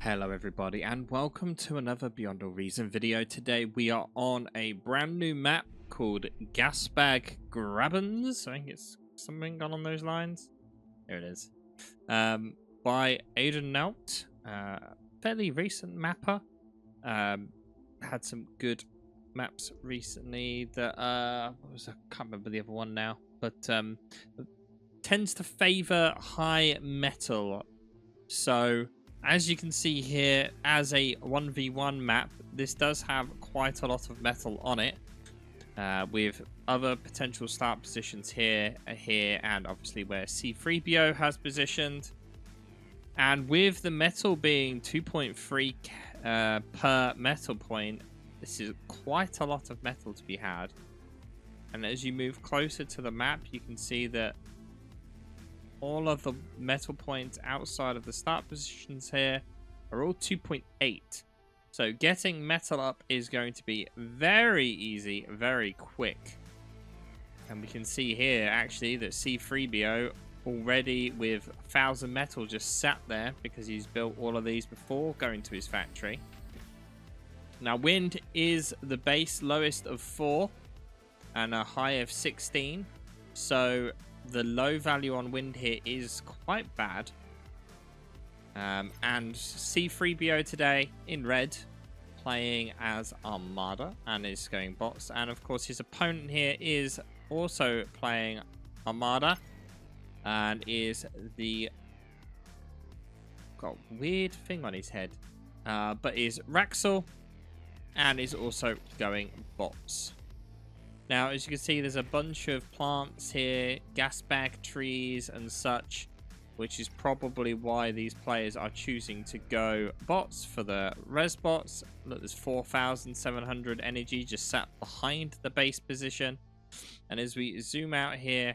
Hello everybody and welcome to another Beyond All Reason video. Today we are on a brand new map called Gasbag Grabbens. I think it's something along those lines. Here it is. By Aiden Naut. Fairly recent mapper. Had some good maps recently that I can't remember the other one now, but tends to favor high metal. So as you can see here, as a 1v1 map, this does have quite a lot of metal on it, with other potential start positions here, and obviously where C3BO has positioned. And with the metal being 2.3 per metal point, this is quite a lot of metal to be had. And as you move closer to the map, you can see that all of the metal points outside of the start positions here are all 2.8. So getting metal up is going to be very easy, very quick. And we can see here actually that C3BO already with 1,000 metal just sat there because he's built all of these before going to his factory. Now wind is the base lowest of 4 and a high of 16. So the low value on wind here is quite bad. And C3BO today in red, playing as Armada and is going bots. And of course his opponent here is also playing Armada and is got a weird thing on his head, but is Wraxel and is also going bots. Now, as you can see, there's a bunch of plants here, gas bag trees and such, which is probably why these players are choosing to go bots for the res bots. Look, there's 4,700 energy just sat behind the base position. And as we zoom out here,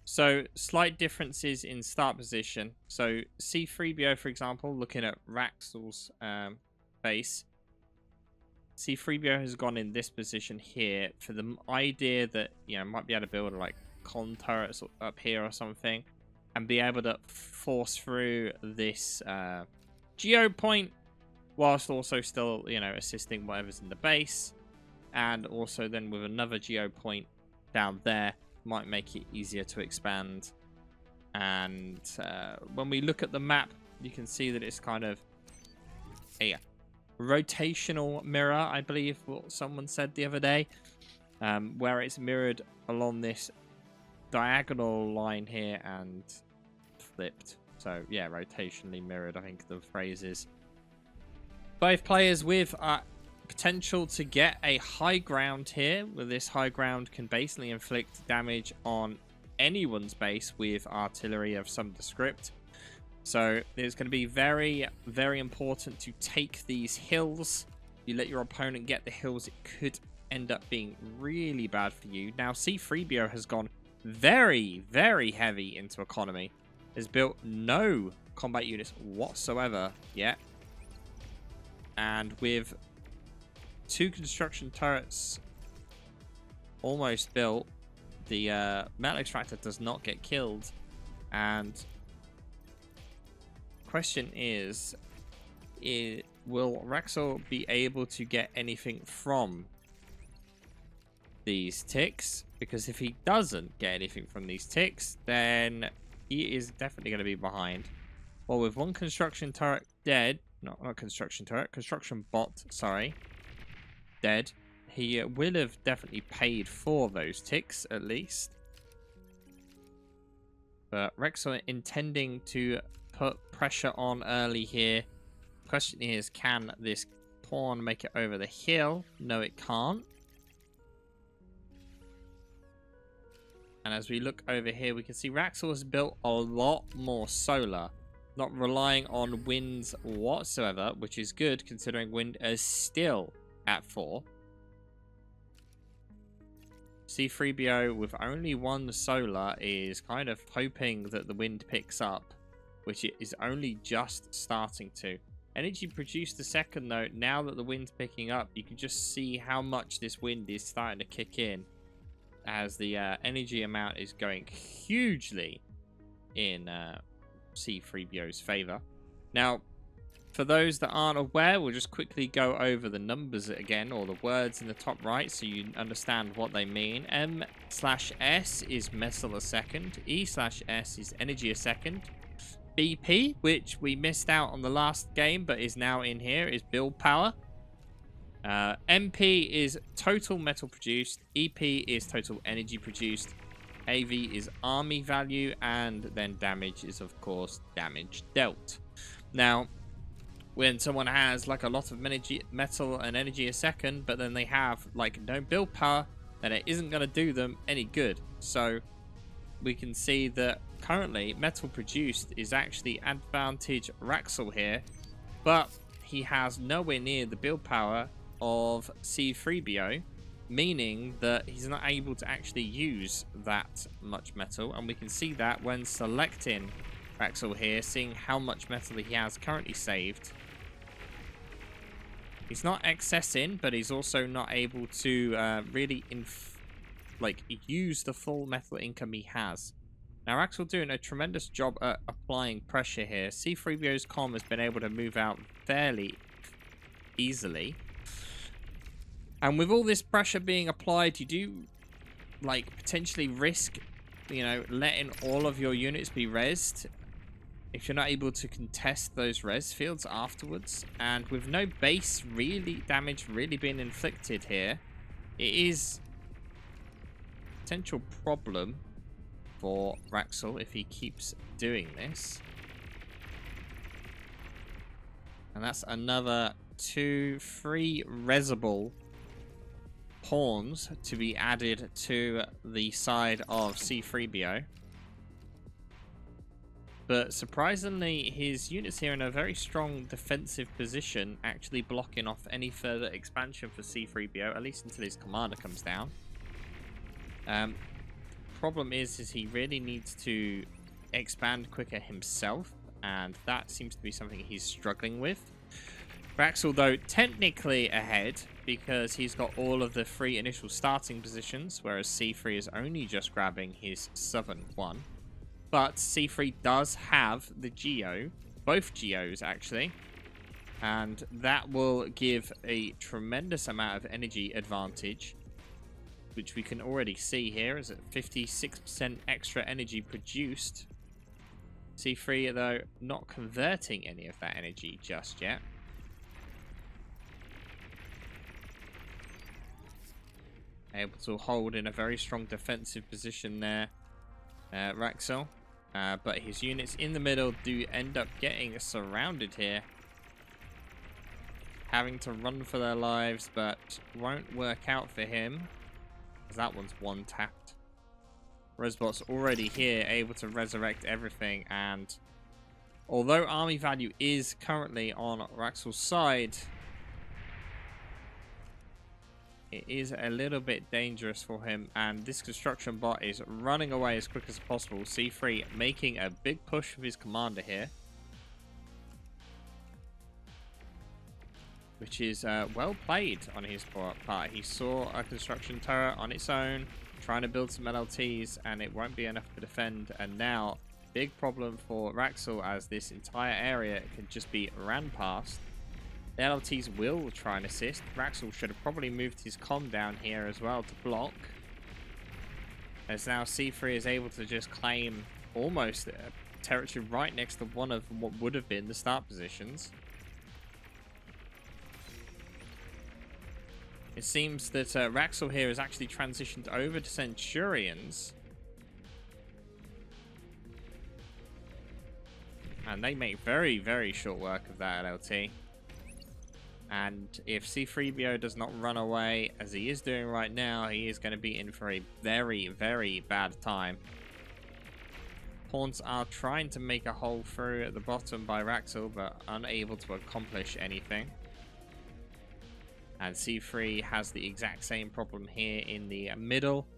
so slight differences in start position. So C3BO, for example, looking at Wraxel's base, C3BO has gone in this position here for the idea that, you know, might be able to build like con turrets up here or something and be able to force through this geo point whilst also still, you know, assisting whatever's in the base. And also then with another geo point down there might make it easier to expand. And when we look at the map, you can see that it's kind of a rotational mirror, I believe what someone said the other day, where it's mirrored along this diagonal line here and flipped. So yeah, rotationally mirrored, I think the phrase is. Both players with potential to get a high ground here, where this high ground can basically inflict damage on anyone's base with artillery of some descript. So it's going to be very, very important to take these hills. You let your opponent get the hills, it could end up being really bad for you. Now, C3BO has gone very, very heavy into economy. Has built no combat units whatsoever yet. And with 2 construction turrets almost built, the metal extractor does not get killed. And question is will Wraxel be able to get anything from these ticks? Because if he doesn't get anything from these ticks, then he is definitely going to be behind. Well, with 1 construction turret dead, not construction turret, construction bot, sorry, dead, he will have definitely paid for those ticks at least. But Wraxel intending to put pressure on early here. Question is, can this pawn make it over the hill? No, it can't. And as we look over here, we can see Wraxel has built a lot more solar, not relying on winds whatsoever, which is good considering wind is still at 4. C3BO with only 1 solar is kind of hoping that the wind picks up, which it is only just starting to. Energy produced the second though, now that the wind's picking up, you can just see how much this wind is starting to kick in as the energy amount is going hugely in C3BO's favor. Now, for those that aren't aware, we'll just quickly go over the numbers again, or the words in the top right, so you understand what they mean. M/S is metal a second. E/S is energy a second. BP, which we missed out on the last game, but is now in here, is build power. MP is total metal produced. EP is total energy produced. AV is army value, and then damage is, of course, damage dealt. Now, when someone has like a lot of metal and energy a second, but then they have like no build power, then it isn't going to do them any good. So we can see that currently metal produced is actually advantage Wraxel here, but he has nowhere near the build power of C3BO, meaning that he's not able to actually use that much metal. And we can see that when selecting Wraxel here, seeing how much metal he has currently saved. He's not excessing, but he's also not able to really use the full metal income he has. Now, Wraxel doing a tremendous job at applying pressure here. C3PO's comm has been able to move out fairly easily. And with all this pressure being applied, you do potentially risk, letting all of your units be rezzed if you're not able to contest those res fields afterwards. And with no base damage really being inflicted here, it is a potential problem for Wraxel if he keeps doing this. And that's another 2-3 resable pawns to be added to the side of C3BO. But surprisingly, his units here in a very strong defensive position, actually blocking off any further expansion for C3PO, at least until his commander comes down. Problem is he really needs to expand quicker himself, and that seems to be something he's struggling with. Wraxel, though, technically ahead because he's got all of the 3 initial starting positions, whereas C3 is only just grabbing his southern one. But C3 does have the Geo, both Geos actually, and that will give a tremendous amount of energy advantage, which we can already see here is at 56% extra energy produced. C3, though, not converting any of that energy just yet. Able to hold in a very strong defensive position there, Wraxel. But his units in the middle do end up getting surrounded here. Having to run for their lives, but won't work out for him, as that one's one tapped. Resbot's already here, able to resurrect everything, and although army value is currently on Wraxel's side, it is a little bit dangerous for him, and this construction bot is running away as quick as possible. C3 making a big push with his commander here, which is well played on his part. He saw a construction turret on its own, trying to build some LLTs, and it won't be enough to defend. And now, big problem for Wraxel, as this entire area can just be ran past. The LLTs will try and assist. Wraxel should have probably moved his comm down here as well to block, as now C3 is able to just claim almost territory right next to one of what would have been the start positions. It seems that Wraxel here has actually transitioned over to Centurions, and they make very, very short work of that LLT. And if C3BO does not run away, as he is doing right now, he is going to be in for a very, very bad time. Pawns are trying to make a hole through at the bottom by Wraxel, but unable to accomplish anything. And C3 has the exact same problem here in the middle.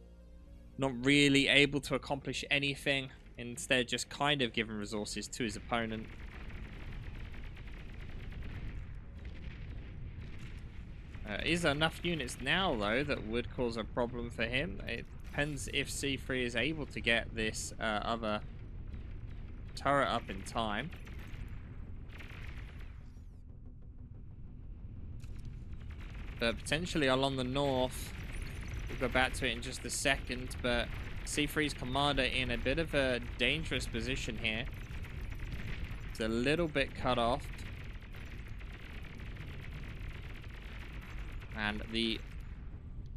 Not really able to accomplish anything. Instead, just kind of giving resources to his opponent. Is enough units now, though, that would cause a problem for him. It depends if C3 is able to get this other turret up in time. but potentially along the north. We'll go back to it in just a second, but C3's commander in a bit of a dangerous position here. It's a little bit cut off. And the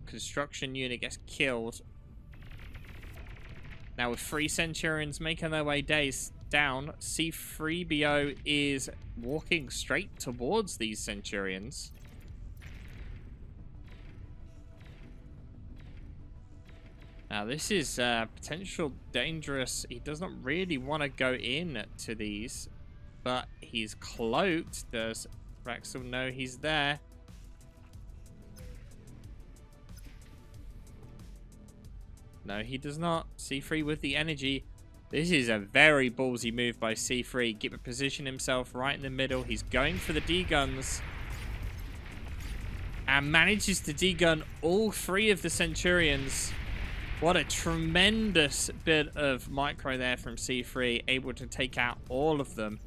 construction unit gets killed. Now with 3 Centurions making their way down, C3BO is walking straight towards these Centurions. Now this is potential dangerous. He doesn't really want to go in to these, but he's cloaked. Does Wraxel know he's there? No, he does not. C3 with the energy. This is a very ballsy move by C3. Position himself right in the middle. He's going for the D-guns. And manages to D-gun all 3 of the Centurions. What a tremendous bit of micro there from C3. Able to take out all of them.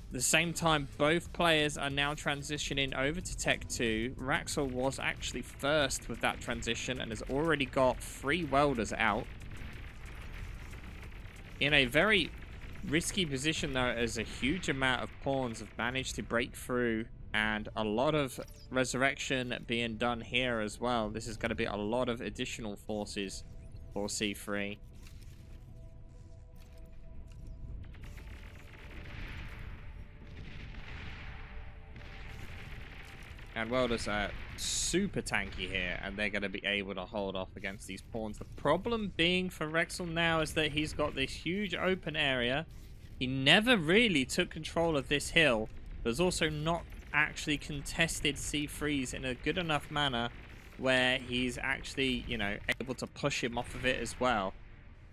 At the same time, both players are now transitioning over to Tech 2. Wraxel was actually first with that transition and has already got 3 welders out. In a very risky position, though, as a huge amount of pawns have managed to break through and a lot of resurrection being done here as well. This is going to be a lot of additional forces for C3. And welders are super tanky here, and they're going to be able to hold off against these pawns. The problem being for Wraxel now is that he's got this huge open area. He never really took control of this hill. There's also not actually contested C3s in a good enough manner where he's actually, you know, able to push him off of it as well.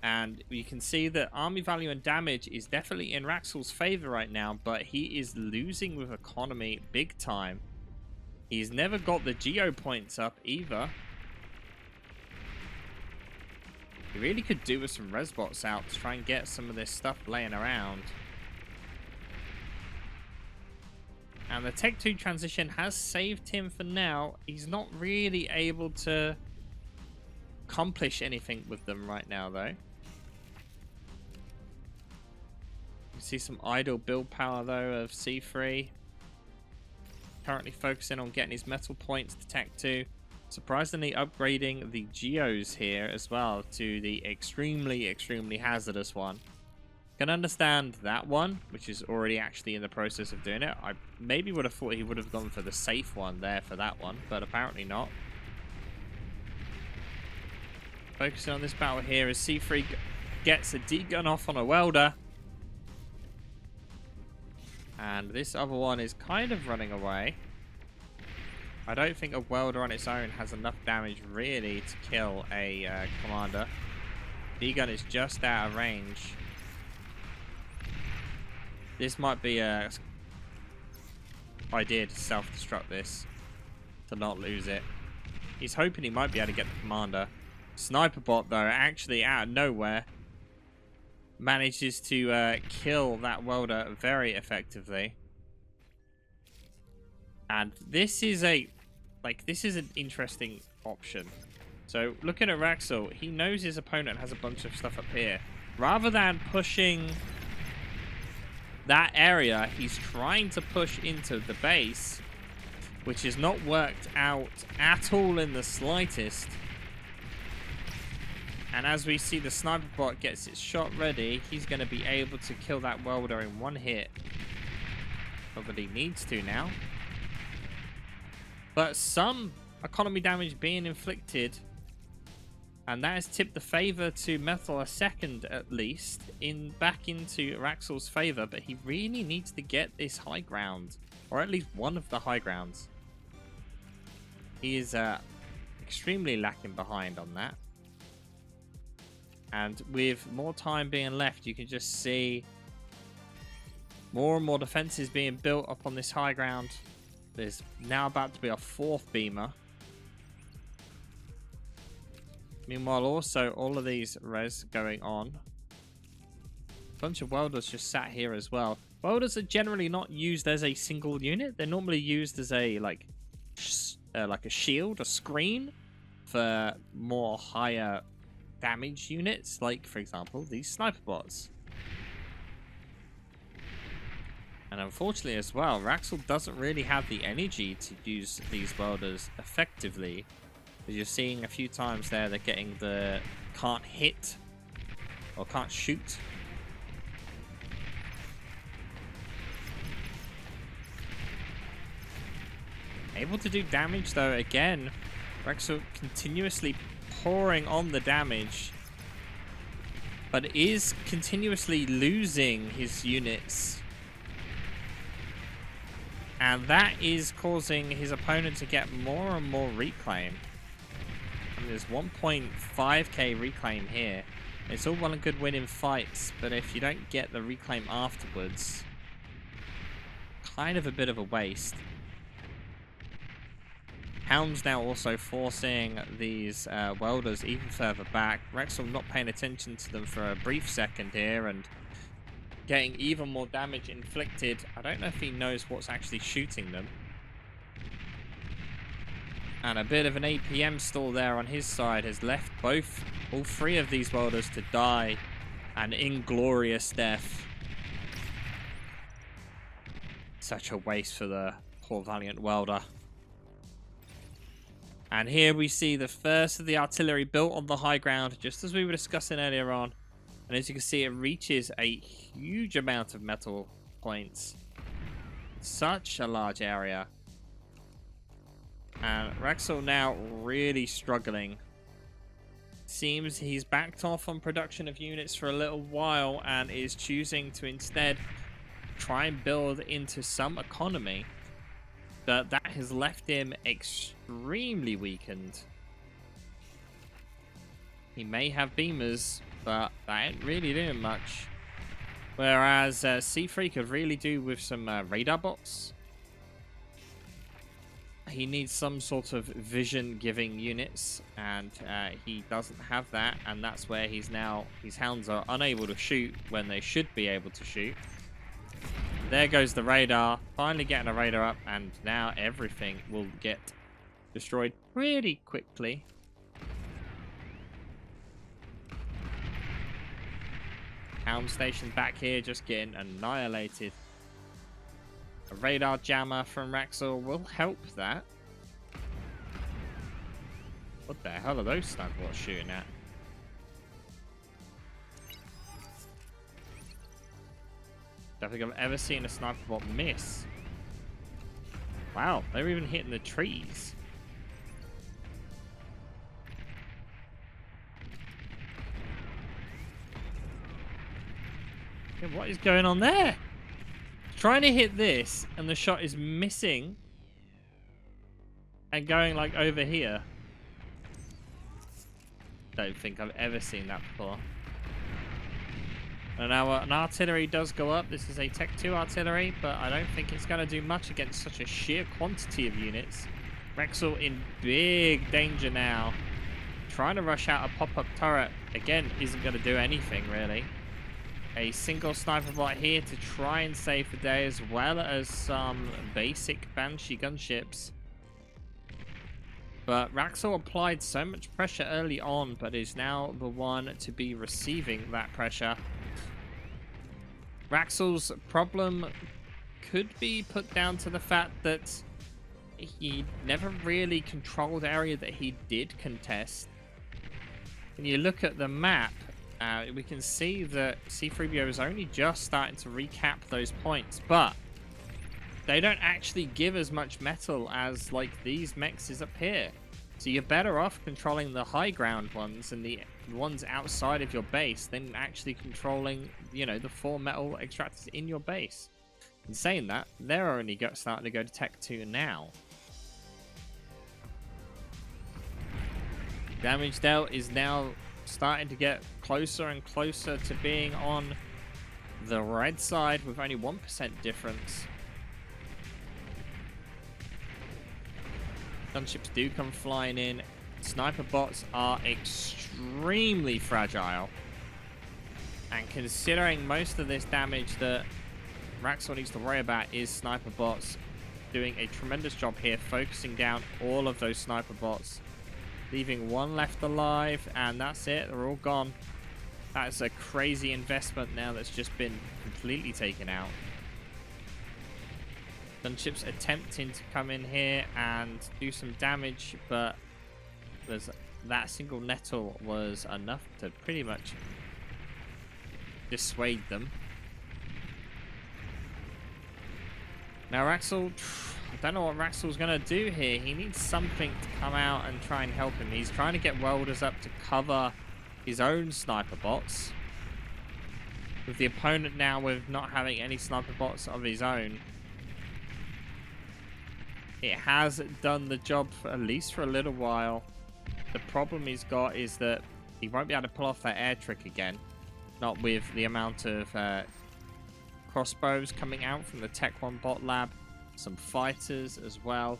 And you can see that army value and damage is definitely in Wraxel's favor right now, but he is losing with economy big time. He's never got the geo points up either. He really could do with some resbots out to try and get some of this stuff laying around. And the Tech 2 transition has saved him for now. He's not really able to accomplish anything with them right now, though. You see some idle build power, though, of C3. Currently focusing on getting his metal points to Tech 2. Surprisingly upgrading the geos here as well to the extremely, extremely hazardous one. Can understand that one, which is already actually in the process of doing it. I maybe would have thought he would have gone for the safe one there for that one, but apparently not. Focusing on this battle here as C3 gets a D-gun off on a welder. And this other one is kind of running away. I don't think a welder on its own has enough damage really to kill a commander. D-gun is just out of range. This might be a idea to self-destruct this to not lose it. He's hoping he might be able to get the commander. Sniper bot, though, actually out of nowhere manages to kill that welder very effectively. And this is an interesting option. So looking at Wraxel, he knows his opponent has a bunch of stuff up here. Rather than pushing that area, he's trying to push into the base, which has not worked out at all in the slightest. And as we see, the sniper bot gets its shot ready. He's going to be able to kill that welder in one hit. Not that he needs to now. But some economy damage being inflicted. And that has tipped the favor to Metal a second at least. Back into Wraxel's favor. But he really needs to get this high ground. Or at least one of the high grounds. He is extremely lacking behind on that. And with more time being left, you can just see more and more defenses being built up on this high ground. There's now about to be a 4th beamer. Meanwhile, also, all of these res going on. A bunch of welders just sat here as well. Welders are generally not used as a single unit. They're normally used as a, like, like a shield, a screen for more higher damage units, like for example these sniper bots. And unfortunately as well, Wraxel doesn't really have the energy to use these welders effectively. As you're seeing a few times there, they're getting the can't hit or can't shoot. Able to do damage though, again. Wraxel continuously pouring on the damage, but is continuously losing his units. And that is causing his opponent to get more and more reclaim. And there's 1.5k reclaim here. It's all well and good winning fights, but if you don't get the reclaim afterwards, kind of a bit of a waste. Hound's now also forcing these welders even further back. Wraxel not paying attention to them for a brief second here and getting even more damage inflicted. I don't know if he knows what's actually shooting them. And a bit of an APM stall there on his side has left all three of these welders to die an inglorious death. Such a waste for the poor valiant welder. And here we see the first of the artillery built on the high ground, just as we were discussing earlier on. And as you can see, it reaches a huge amount of metal points. Such a large area. And Wraxel now really struggling. Seems he's backed off on production of units for a little while and is choosing to instead try and build into some economy. But that has left him extremely weakened. He may have beamers, but that ain't really doing much. Whereas C3 could really do with some radar bots. He needs some sort of vision-giving units, and he doesn't have that, and that's where his hounds are unable to shoot when they should be able to shoot. There goes the radar, finally getting a radar up, and now everything will get destroyed pretty quickly. Hound station back here just getting annihilated. A radar jammer from Wraxel will help that. What the hell are those sniper bots shooting at? Don't think I've ever seen a sniper bot miss. Wow, they're even hitting the trees. Yeah, what is going on there? Trying to hit this and the shot is missing and going like over here. Don't think I've ever seen that before. And now an artillery does go up. This is a Tech 2 artillery, but I don't think it's going to do much against such a sheer quantity of units. Wraxel in big danger now. Trying to rush out a pop-up turret, again, isn't going to do anything, really. A single sniper bot here to try and save the day, as well as some basic Banshee gunships. But Wraxel applied so much pressure early on, but is now the one to be receiving that pressure. Wraxel's problem could be put down to the fact that he never really controlled the area that he did contest. When you look at the map, we can see that C3PO is only just starting to recap those points, but they don't actually give as much metal as like these mechs up here. So you're better off controlling the high ground ones and the ones outside of your base than actually controlling, you know, the 4 metal extractors in your base. In saying that, they're only starting to go to Tech 2 now. Damage dealt is now starting to get closer and closer to being on the red side with only 1% difference. Gunships do come flying in. Sniper bots are extremely fragile. And considering most of this damage that Wraxel needs to worry about is sniper bots, doing a tremendous job here, focusing down all of those sniper bots, leaving one left alive, and that's it. They're all gone. That's a crazy investment now that's just been completely taken out. Gunships attempting to come in here and do some damage, but that single nettle was enough to pretty much dissuade them. Now Wraxel, I don't know what Wraxel's going to do here. He needs something to come out and try and help him. He's trying to get welders up to cover his own sniper bots. With the opponent now with not having any sniper bots of his own, it has done the job for at least for a little while. The problem he's got is that he won't be able to pull off that air trick again. Not with the amount of crossbows coming out from the Tech 1 bot lab. Some fighters as well.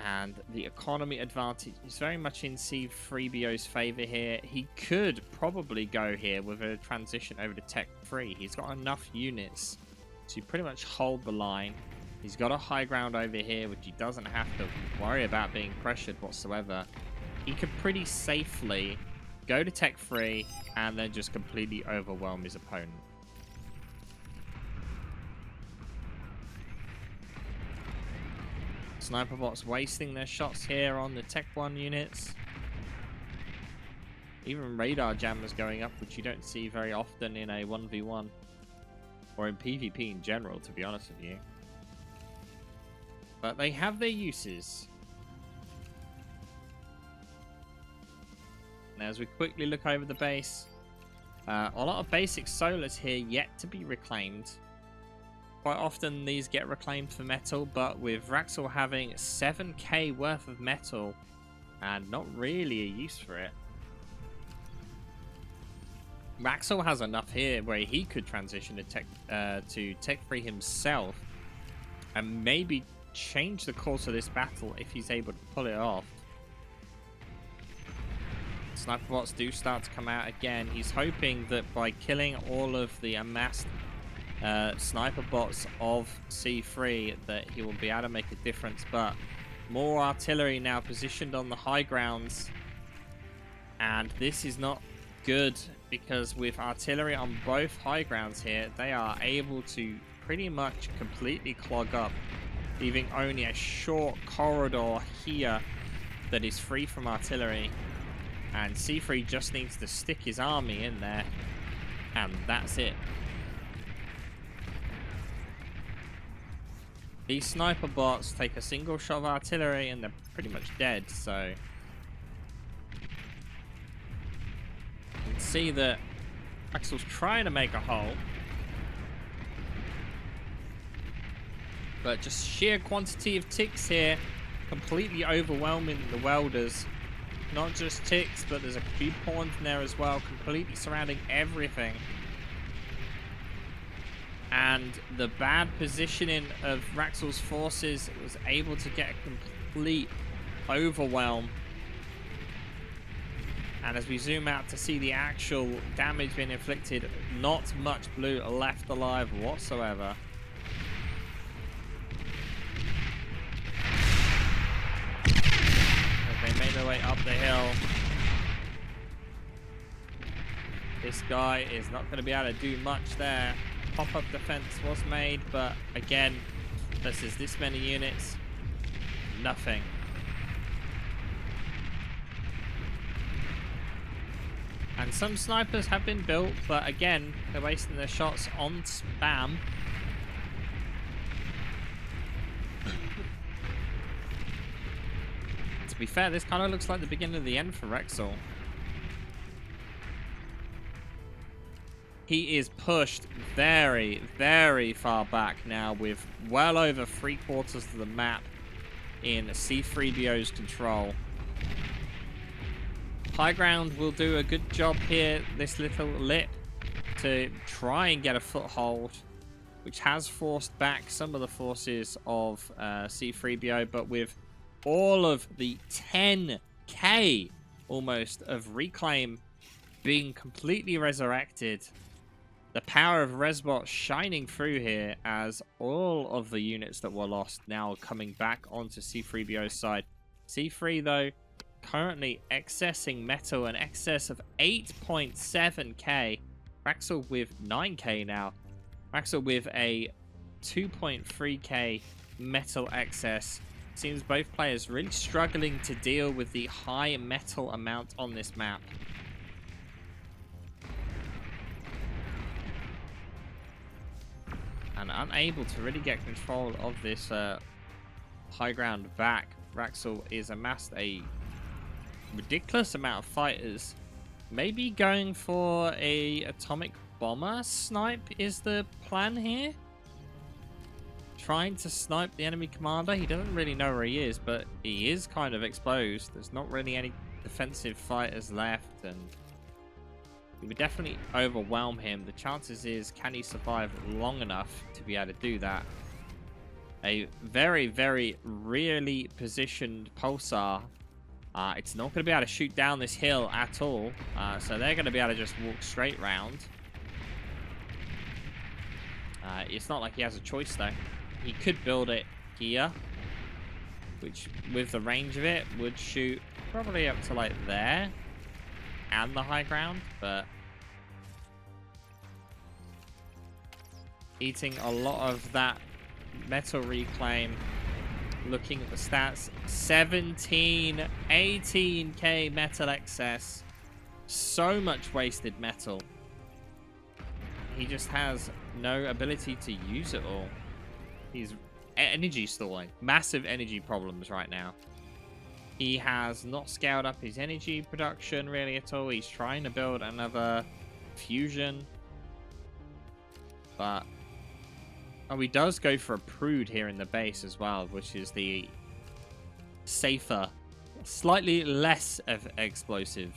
And the economy advantage is very much in C3BO's favor here. He could probably go here with a transition over to Tech 3. He's got enough units to pretty much hold the line. He's got a high ground over here, which he doesn't have to worry about being pressured whatsoever. He could pretty safely go to Tech 3 and then just completely overwhelm his opponent. Sniper bots wasting their shots here on the Tech 1 units. Even radar jammers going up, which you don't see very often in a 1v1. Or in PvP in general, to be honest with you. But they have their uses. Now as we quickly look over the base, a lot of basic solars here yet to be reclaimed. Quite often these get reclaimed for metal, but with Wraxel having 7k worth of metal and not really a use for it, Wraxel has enough here where he could transition to Tech 3 himself and maybe change the course of this battle if he's able to pull it off. Sniper bots do start to come out again. He's hoping that by killing all of the amassed sniper bots of C3 that he will be able to make a difference, but more artillery now positioned on the high grounds, and this is not good because with artillery on both high grounds here, they are able to pretty much completely clog up, leaving only a short corridor here that is free from artillery, and C3 just needs to stick his army in there and that's it. These sniper bots take a single shot of artillery and they're pretty much dead, so you can see that Wraxel's trying to make a hole, but just sheer quantity of ticks here completely overwhelming the welders. Not just ticks, but there's a few pawns in there as well, completely surrounding everything. And the bad positioning of Wraxel's forces was able to get a complete overwhelm. And as we zoom out to see the actual damage being inflicted, not much blue left alive whatsoever. As they made their way up the hill, this guy is not going to be able to do much there. Pop-up defense was made, but again, this is this many units, nothing. And some snipers have been built, but again, they're wasting their shots on spam. To be fair, this kind of looks like the beginning of the end for Wraxel. He is pushed very, very far back now with well over 3/4 of the map in C3BO's control. High ground will do a good job here, this little lip, to try and get a foothold, which has forced back some of the forces of C3BO, but with all of the 10k almost of Reclaim being completely resurrected, The power of Resbot shining through here as all of the units that were lost now are coming back onto C3BO's side. C3, though, currently accessing metal in excess of 8.7k. Wraxel with 9k now. Wraxel with a 2.3k metal excess. Seems both players really struggling to deal with the high metal amount on this map. And unable to really get control of this high ground back. Wraxel is amassed a ridiculous amount of fighters. Maybe going for a atomic bomber snipe is the plan here. Trying to snipe the enemy commander. He doesn't really know where he is, but he is kind of exposed. There's not really any defensive fighters left, and it would definitely overwhelm him. The chances is, can he survive long enough to be able to do that? A very, very rearly positioned pulsar. It's not going to be able to shoot down this hill at all. So they're going to be able to just walk straight round. It's not like he has a choice, though. He could build it here, which, with the range of it, would shoot probably up to, like, there. And the high ground, but eating a lot of that metal reclaim. Looking at the stats, 18k metal excess. So much wasted metal. He just has no ability to use it all. He's energy stalling. Massive energy problems right now. He has not scaled up his energy production really at all. He's trying to build another fusion. But oh, he does go for a prude here in the base as well, which is the safer, slightly less of explosive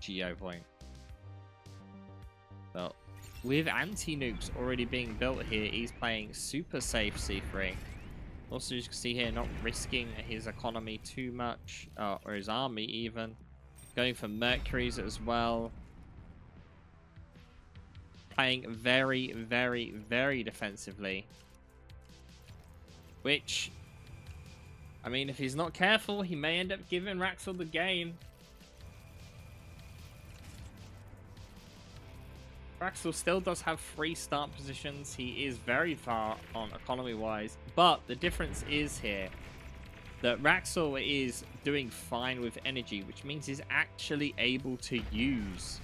geo point. Well, with anti-nukes already being built here, he's playing super safe C3. Also, as you can see here, not risking his economy too much, or his army even. Going for Mercuries as well. Playing very, very, very defensively. Which, I mean, if he's not careful, he may end up giving Wraxel the game. Wraxel still does have 3 start positions. He is very far on economy-wise. But the difference is here that Wraxel is doing fine with energy, which means he's actually able to use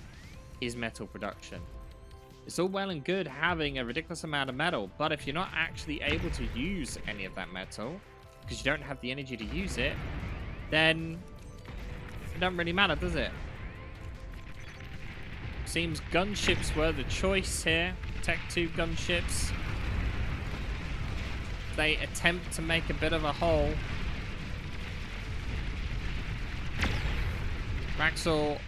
his metal production. It's all well and good having a ridiculous amount of metal, but if you're not actually able to use any of that metal, because you don't have the energy to use it, then it doesn't really matter, does it? Seems gunships were the choice here. Tech 2 gunships. They attempt to make a bit of a hole. Wraxel,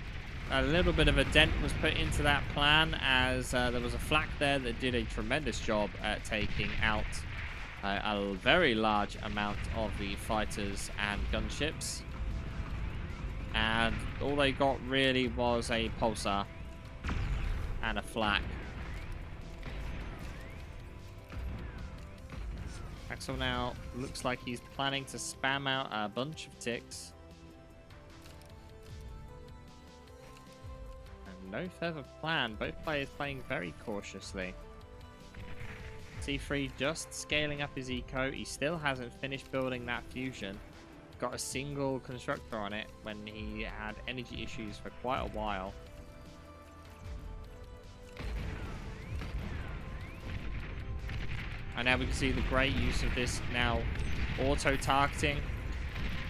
a little bit of a dent was put into that plan, as there was a flak there that did a tremendous job at taking out a very large amount of the fighters and gunships. And all they got really was a pulsar and a flak. Wraxel now looks like he's planning to spam out a bunch of ticks. And no further plan. Both players playing very cautiously. C3 just scaling up his eco. He still hasn't finished building that fusion. Got a single constructor on it when he had energy issues for quite a while. And now we can see the great use of this now auto-targeting.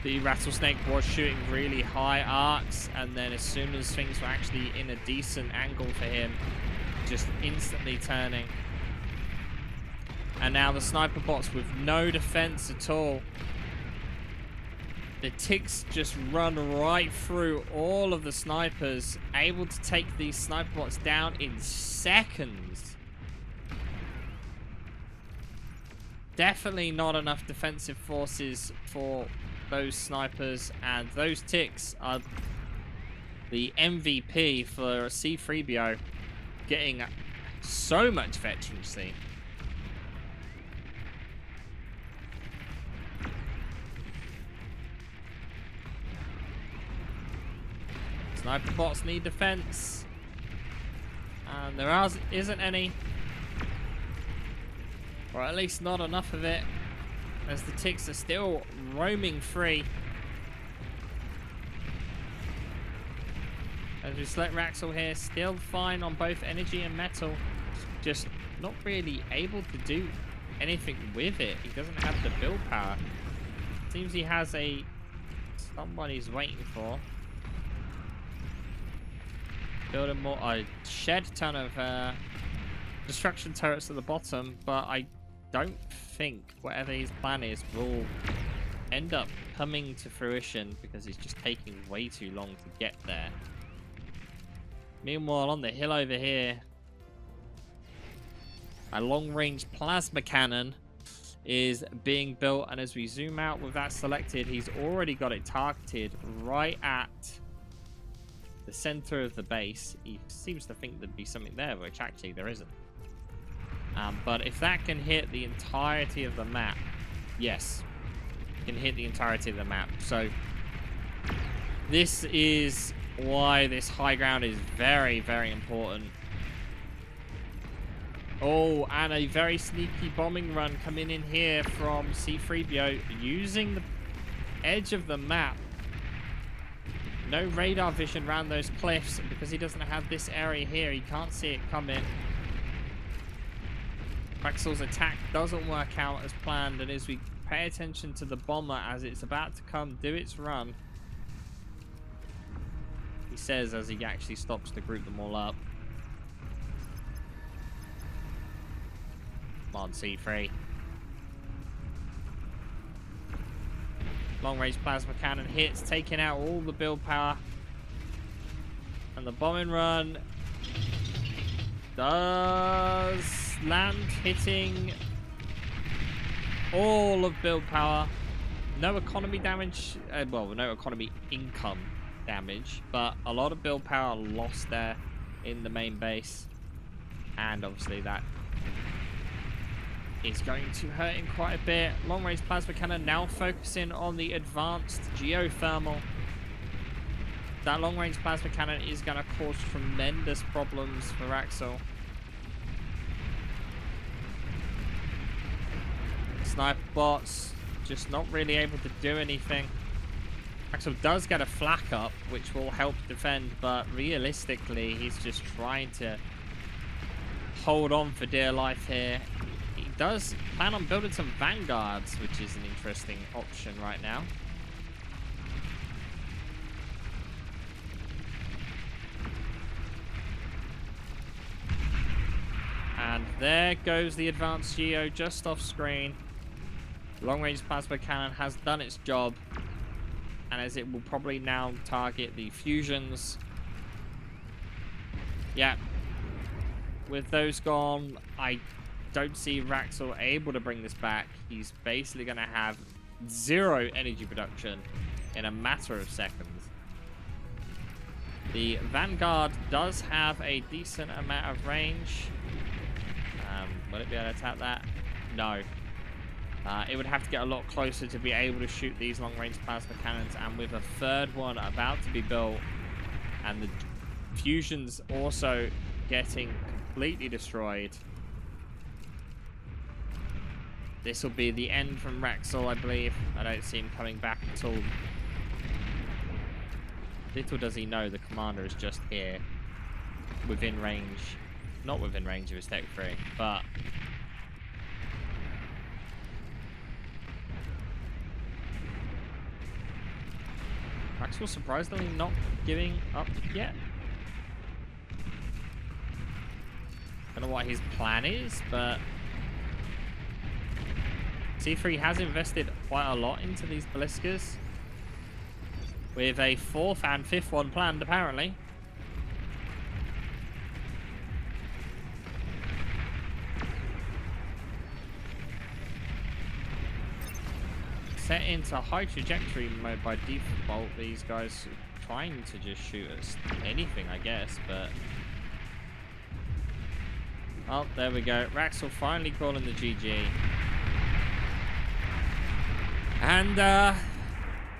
The Rattlesnake was shooting really high arcs, and then as soon as things were actually in a decent angle for him, just instantly turning. And now the sniper bots with no defense at all. The ticks just run right through all of the snipers, able to take these sniper bots down in seconds. Definitely not enough defensive forces for those snipers, and those ticks are the MVP for C3BO, getting So much efficiency. Sniper bots need defense. And there isn't any. Or at least not enough of it. As the ticks are still roaming free. As we select Wraxel here, still fine on both energy and metal. Just not really able to do anything with it. He doesn't have the build power. Seems he has someone he's waiting for. Building more, a shed ton of destruction turrets at the bottom, but I don't think whatever his plan is will end up coming to fruition because it's just taking way too long to get there. Meanwhile, on the hill over here, a long-range plasma cannon is being built, and as we zoom out with that selected, he's already got it targeted right at the center of the base. He seems to think there'd be something there, which actually there isn't. But if that can hit the entirety of the map, yes, can hit the entirety of the map. So this is why this high ground is very, very important. Oh, and a very sneaky bombing run coming in here from C3PO using the edge of the map. No radar vision around those cliffs, and because he doesn't have this area here, he can't see it coming. Wraxel's attack doesn't work out as planned, and as we pay attention to the bomber as it's about to come do its run, he says as he actually stops to group them all up. Come on, C3. Long range plasma cannon hits, taking out all the build power. And the bombing run does land, hitting all of build power. No economy damage, well, no economy income damage, but a lot of build power lost there in the main base. And obviously that is going to hurt him quite a bit. Long range plasma cannon now focusing on the advanced geothermal. That long range plasma cannon is going to cause tremendous problems for Wraxel. Sniper bots just not really able to do anything. Wraxel does get a flak up, which will help defend, but realistically he's just trying to hold on for dear life here. He does plan on building some vanguards, which is an interesting option right now. And there goes the advanced Geo just off screen. Long range plasma cannon has done its job, and as it will probably now target the fusions. Yeah, with those gone, I don't see Wraxel able to bring this back. He's basically going to have 0 energy production in a matter of seconds. The Vanguard does have a decent amount of range. Will it be able to attack that? No. It would have to get a lot closer to be able to shoot these long-range plasma cannons, and with a third one about to be built, and the fusions also getting completely destroyed, this will be the end from Wraxel, I believe. I don't see him coming back at all. Little does he know the commander is just here, within range. Not within range of his Tech 3, but Wraxel surprisingly not giving up yet. Don't know what his plan is, but C3 has invested quite a lot into these ballisticas, with a 4th and 5th one planned apparently. Set into high trajectory mode by default. These guys are trying to just shoot at anything, I guess, but Oh, there we go. Wraxel finally calling the GG. And,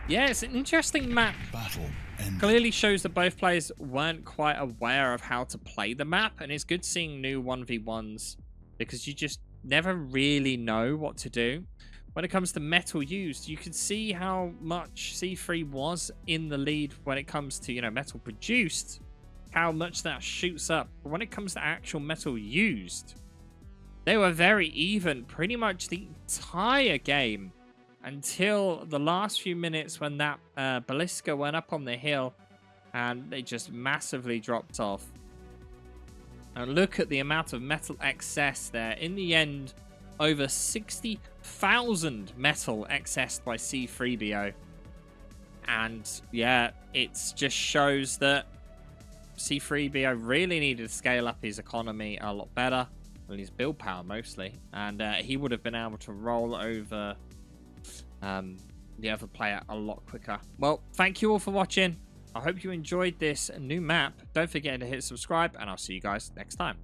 yeah, it's an interesting map. Battle ended. Clearly shows that both players weren't quite aware of how to play the map. And it's good seeing new 1v1s because you just never really know what to do. When it comes to metal used, you can see how much C3 was in the lead when it comes to, you know, metal produced, how much that shoots up. But when it comes to actual metal used, they were very even pretty much the entire game until the last few minutes when that ballista went up on the hill and they just massively dropped off. And look at the amount of metal excess there. In the end, over 60,000 metal excessed by C3BO. And yeah, it just shows that C3BO really needed to scale up his economy a lot better. Well, his build power mostly. And he would have been able to roll over the other player a lot quicker. Well, thank you all for watching. I hope you enjoyed this new map. Don't forget to hit subscribe, and I'll see you guys next time.